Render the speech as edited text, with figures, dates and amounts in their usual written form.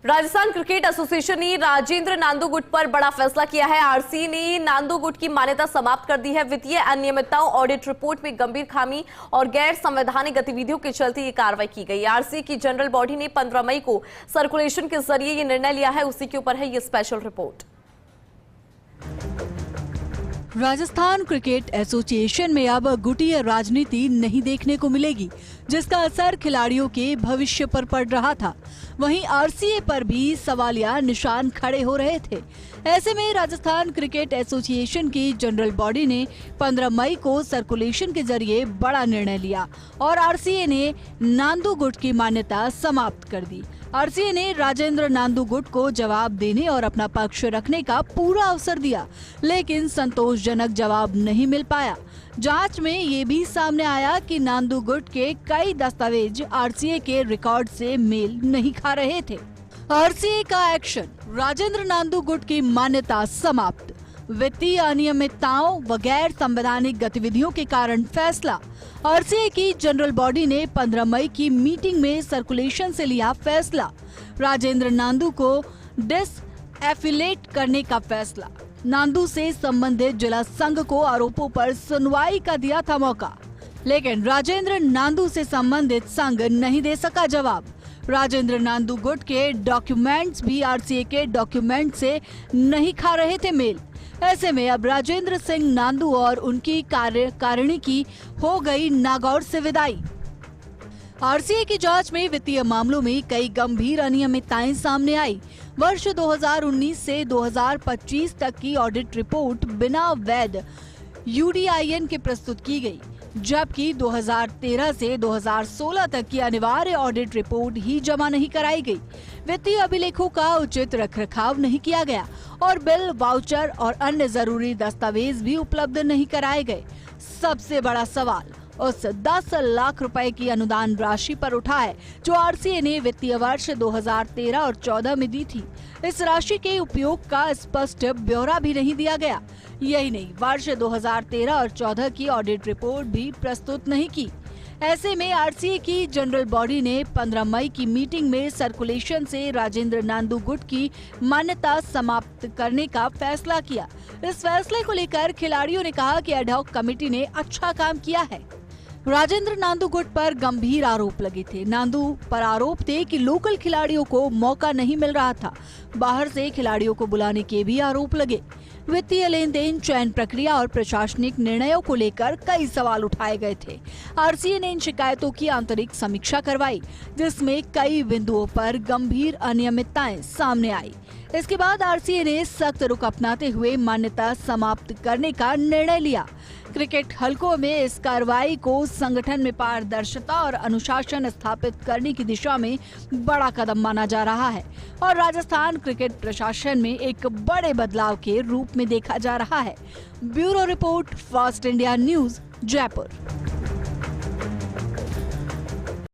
Rajasthan cricket association ने राजेंद्र नांदू गुट पर बड़ा फैसला किया है। आरसीए ने नांदू गुट की मान्यता समाप्त कर दी है। वित्तीय अनियमितताओं, ऑडिट रिपोर्ट में गंभीर खामी और गैर संवैधानिक गतिविधियों के चलते ये कार्रवाई की गई। आरसीए की जनरल बॉडी ने 15 मई को सर्कुलेशन के जरिए ये निर्णय लिया है। उसी के ऊपर है ये special report. Rajasthan cricket association में अब गुटीय राजनीति नहीं देखने को मिलेगी, जिसका असर खिलाड़ियों के भविष्य पर पड़ रहा था। वहीं आरसीए पर भी सवालिया निशान खड़े हो रहे थे। ऐसे में राजस्थान क्रिकेट एसोसिएशन की जनरल बॉडी ने 15 मई को सर्कुलेशन के जरिए बड़ा निर्णय लिया और आरसीए ने नांदू गुट की मान्यता समाप्त कर दी। आरसीए ने राजेंद्र नांदू गुट को जवाब देने और अपना पक्ष रखने का पूरा अवसर दिया, लेकिन संतोषजनक जवाब नहीं मिल पाया। जांच में ये भी सामने आया कि नांदू गुट के कई दस्तावेज आरसीए के रिकॉर्ड से मेल नहीं खा रहे थे। आरसीए का एक्शन, राजेंद्र नांदू गुट की मान्यता समाप्त। वित्तीय अनियमितताओं व गैर संवैधानिक गतिविधियों के कारण फैसला। आरसीए की जनरल बॉडी ने 15 मई की मीटिंग में सर्कुलेशन से लिया फैसला। राजेंद्र नांदू को डिसएफिलेट करने का फैसला। नांदू से संबंधित जिला संघ को आरोपों पर सुनवाई का दिया था मौका, लेकिन राजेंद्र नांदू से संबंधित संघ नहीं दे सका जवाब। राजेंद्र नांदू गुट के डॉक्यूमेंट्स भी आरसीए के डॉक्यूमेंट से नहीं खा रहे थे मेल। ऐसे में अब राजेंद्र सिंह नांदू और उनकी कार्यकारिणी की हो गई नागौर से विदाई। आरसीए की जांच में वित्तीय मामलों में कई गंभीर अनियमितताएं सामने आई। वर्ष 2019 से 2025 तक की ऑडिट रिपोर्ट बिना वैध यूडीआईएन के प्रस्तुत की गई, जबकि 2013 से 2016 तक की अनिवार्य ऑडिट रिपोर्ट ही जमा नहीं कराई गई। वित्तीय अभिलेखों का उचित रखरखाव नहीं किया गया और बिल, वाउचर और अन्य जरूरी दस्तावेज भी उपलब्ध नहीं कराए गए। सबसे बड़ा सवाल उस 10 लाख रुपए की अनुदान राशि पर उठा है जो आरसीए ने वित्तीय वर्ष 2013 और 14 में दी थी। इस राशि के उपयोग का स्पष्ट ब्यौरा भी नहीं दिया गया। यही नहीं, वर्ष 2013 और 14 की ऑडिट रिपोर्ट भी प्रस्तुत नहीं की। ऐसे में आरसीए की जनरल बॉडी ने 15 मई की मीटिंग में सर्कुलेशन से राजेंद्र नांदू गुट की मान्यता समाप्त करने का फैसला किया। इस फैसले को लेकर खिलाड़ियों ने कहा कि एडहॉक कमेटी ने अच्छा काम किया है। राजेंद्र नांदू गुट पर गंभीर आरोप लगे थे। नांदू पर आरोप थे कि लोकल खिलाड़ियों को मौका नहीं मिल रहा था। बाहर से खिलाड़ियों को बुलाने के भी आरोप लगे। वित्तीय लेन देन, चयन प्रक्रिया और प्रशासनिक निर्णयों को लेकर कई सवाल उठाए गए थे। आरसीए ने इन शिकायतों की आंतरिक समीक्षा करवाई, जिसमें कई बिंदुओं पर गंभीर अनियमितताएं सामने आई। इसके बाद आरसीए ने सख्त रुख अपनाते हुए मान्यता समाप्त करने का निर्णय लिया। क्रिकेट हलकों में इस कार्रवाई को संगठन में पारदर्शिता और अनुशासन स्थापित करने की दिशा में बड़ा कदम माना जा रहा है और राजस्थान क्रिकेट प्रशासन में एक बड़े बदलाव के रूप में देखा जा रहा है। Bureau report, fast India news, Jaipur.